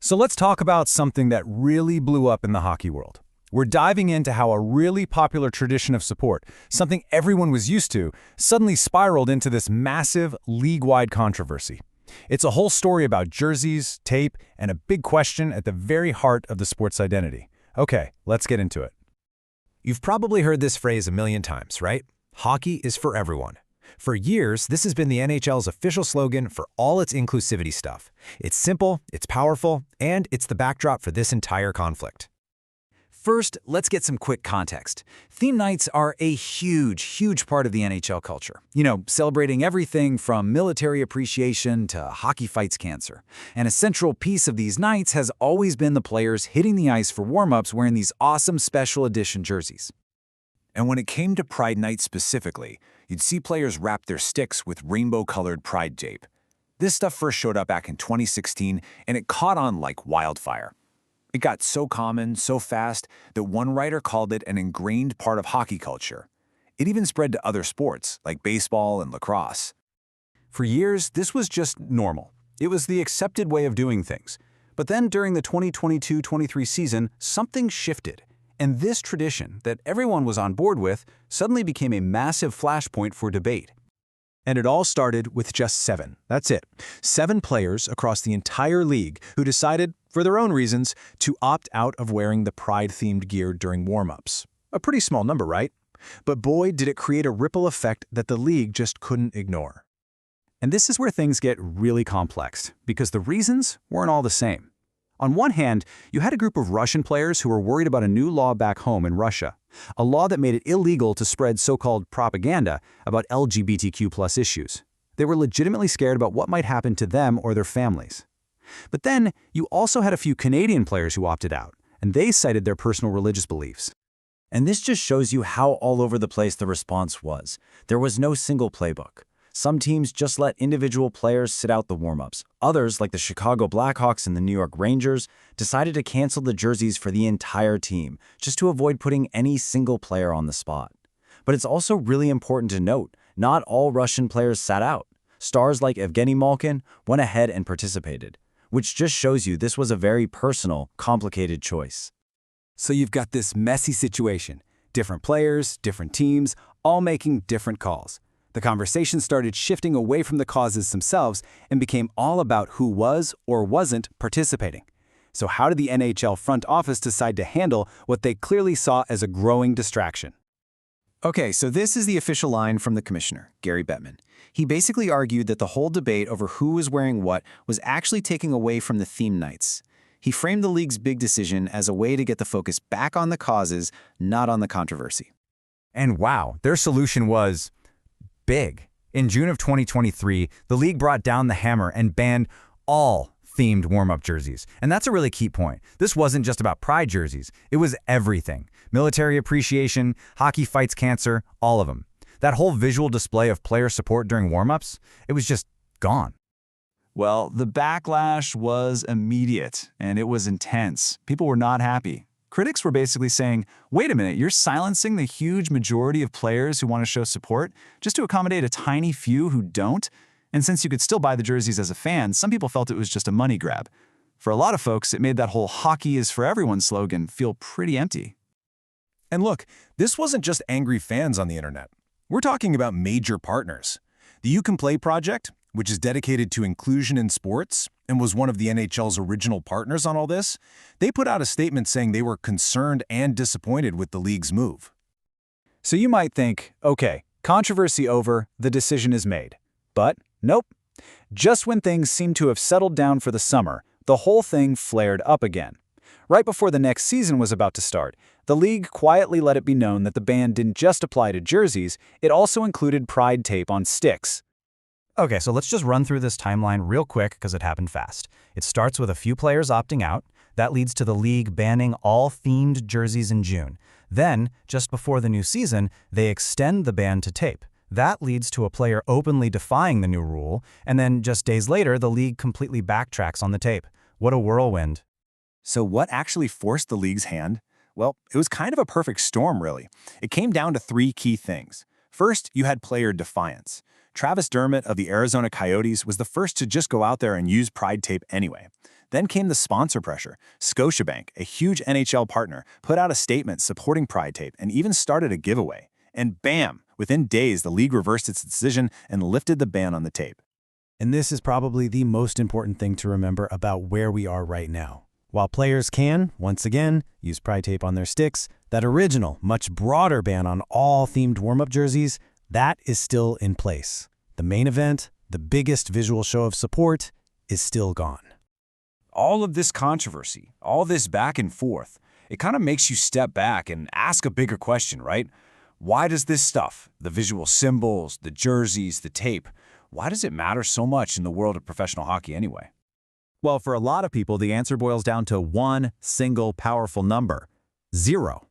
So let's talk about something that really blew up in the hockey world. We're diving into how a really popular tradition of support, something everyone was used to, suddenly spiraled into this massive, league-wide controversy. It's a whole story about jerseys, tape, and a big question at the very heart of the sport's identity. Okay, let's get into it. You've probably heard this phrase a million times, right? Hockey is for everyone. For years, this has been the NHL's official slogan for all its inclusivity stuff. It's simple, it's powerful, and it's the backdrop for this entire conflict. First, let's get some quick context. Theme nights are a huge part of the NHL culture. Celebrating everything from military appreciation to hockey fights cancer. And a central piece of these nights has always been the players hitting the ice for warm-ups wearing these awesome special edition jerseys. And when it came to Pride Night specifically, you'd see players wrap their sticks with rainbow-colored pride tape. This stuff first showed up back in 2016, and it caught on like wildfire. It got so common, so fast, that one writer called it an ingrained part of hockey culture. It even spread to other sports, like baseball and lacrosse. For years, this was just normal. It was the accepted way of doing things. But then during the 2022-23 season, something shifted. And this tradition that everyone was on board with suddenly became a massive flashpoint for debate. And it all started with just 7. That's it. 7 players across the entire league who decided, for their own reasons, to opt out of wearing the Pride-themed gear during warm-ups. A pretty small number, right? But boy, did it create a ripple effect that the league just couldn't ignore. And this is where things get really complex, because the reasons weren't all the same. On one hand, you had a group of Russian players who were worried about a new law back home in Russia, a law that made it illegal to spread so-called propaganda about LGBTQ+ issues. They were legitimately scared about what might happen to them or their families. But then, you also had a few Canadian players who opted out, and they cited their personal religious beliefs. And this just shows you how all over the place the response was. There was no single playbook. Some teams just let individual players sit out the warm-ups. Others, like the Chicago Blackhawks and the New York Rangers, decided to cancel the jerseys for the entire team, just to avoid putting any single player on the spot. But it's also really important to note, not all Russian players sat out. Stars like Evgeny Malkin went ahead and participated, which just shows you this was a very personal, complicated choice. So you've got this messy situation. Different players, different teams, all making different calls. The conversation started shifting away from the causes themselves and became all about who was or wasn't participating. So how did the NHL front office decide to handle what they clearly saw as a growing distraction? Okay, so this is the official line from the commissioner, Gary Bettman. He basically argued that the whole debate over who was wearing what was actually taking away from the theme nights. He framed the league's big decision as a way to get the focus back on the causes, not on the controversy. And wow, their solution was big. In June of 2023, the league brought down the hammer and banned all themed warm-up jerseys. And that's a really key point. This wasn't just about pride jerseys. It was everything. Military appreciation, hockey fights cancer, all of them. That whole visual display of player support during warm-ups, it was just gone. Well, the backlash was immediate, and it was intense. People were not happy. Critics were basically saying, wait a minute, you're silencing the huge majority of players who want to show support just to accommodate a tiny few who don't? And since you could still buy the jerseys as a fan, some people felt it was just a money grab. For a lot of folks, it made that whole hockey is for everyone slogan feel pretty empty. And look, this wasn't just angry fans on the internet. We're talking about major partners. The You Can Play project, which is dedicated to inclusion in sports and was one of the NHL's original partners on all this, they put out a statement saying they were concerned and disappointed with the league's move. So you might think, okay, controversy over, the decision is made. But nope. Just when things seemed to have settled down for the summer, the whole thing flared up again. Right before the next season was about to start, the league quietly let it be known that the ban didn't just apply to jerseys, it also included pride tape on sticks. Okay, so let's just run through this timeline real quick because it happened fast. It starts with a few players opting out. That leads to the league banning all themed jerseys in June. Then, just before the new season, they extend the ban to tape. That leads to a player openly defying the new rule, and then just days later, the league completely backtracks on the tape. What a whirlwind. So what actually forced the league's hand? Well, it was kind of a perfect storm, really. It came down to 3 key things. First, you had player defiance. Travis Dermott of the Arizona Coyotes was the first to just go out there and use Pride tape anyway. Then came the sponsor pressure. Scotiabank, a huge NHL partner, put out a statement supporting Pride tape and even started a giveaway. And bam! Within days, the league reversed its decision and lifted the ban on the tape. And this is probably the most important thing to remember about where we are right now. While players can, once again, use Pride tape on their sticks, that original, much broader ban on all themed warm-up jerseys, that is still in place. The main event, the biggest visual show of support, is still gone. All of this controversy, all this back and forth, it kind of makes you step back and ask a bigger question, right? Why does this stuff, the visual symbols, the jerseys, the tape, why does it matter so much in the world of professional hockey anyway? Well, for a lot of people, the answer boils down to one single powerful number: 0.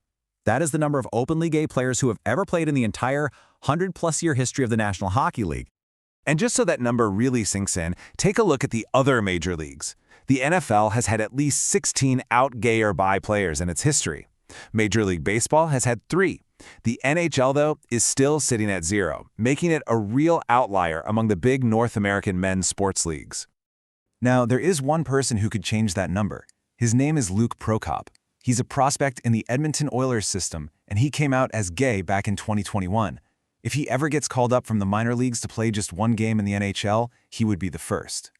That is the number of openly gay players who have ever played in the entire 100-plus-year history of the National Hockey League. And just so that number really sinks in, take a look at the other major leagues. The NFL has had at least 16 out gay or bi players in its history. Major League Baseball has had 3. The NHL, though, is still sitting at 0, making it a real outlier among the big North American men's sports leagues. Now, there is one person who could change that number. His name is Luke Prokop. He's a prospect in the Edmonton Oilers system, and he came out as gay back in 2021. If he ever gets called up from the minor leagues to play just one game in the NHL, he would be the first.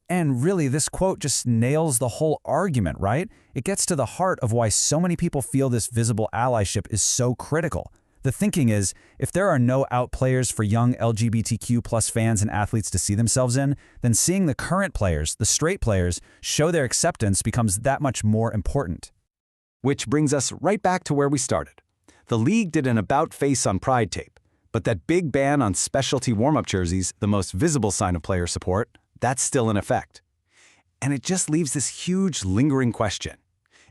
And really, this quote just nails the whole argument, right? It gets to the heart of why so many people feel this visible allyship is so critical. The thinking is, if there are no out players for young LGBTQ+ fans and athletes to see themselves in, then seeing the current players, the straight players, show their acceptance becomes that much more important. Which brings us right back to where we started. The league did an about-face on Pride tape, but that big ban on specialty warm-up jerseys, the most visible sign of player support, that's still in effect. And it just leaves this huge, lingering question.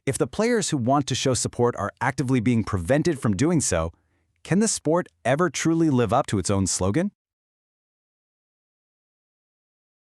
If the players who want to show support are actively being prevented from doing so, can the sport ever truly live up to its own slogan?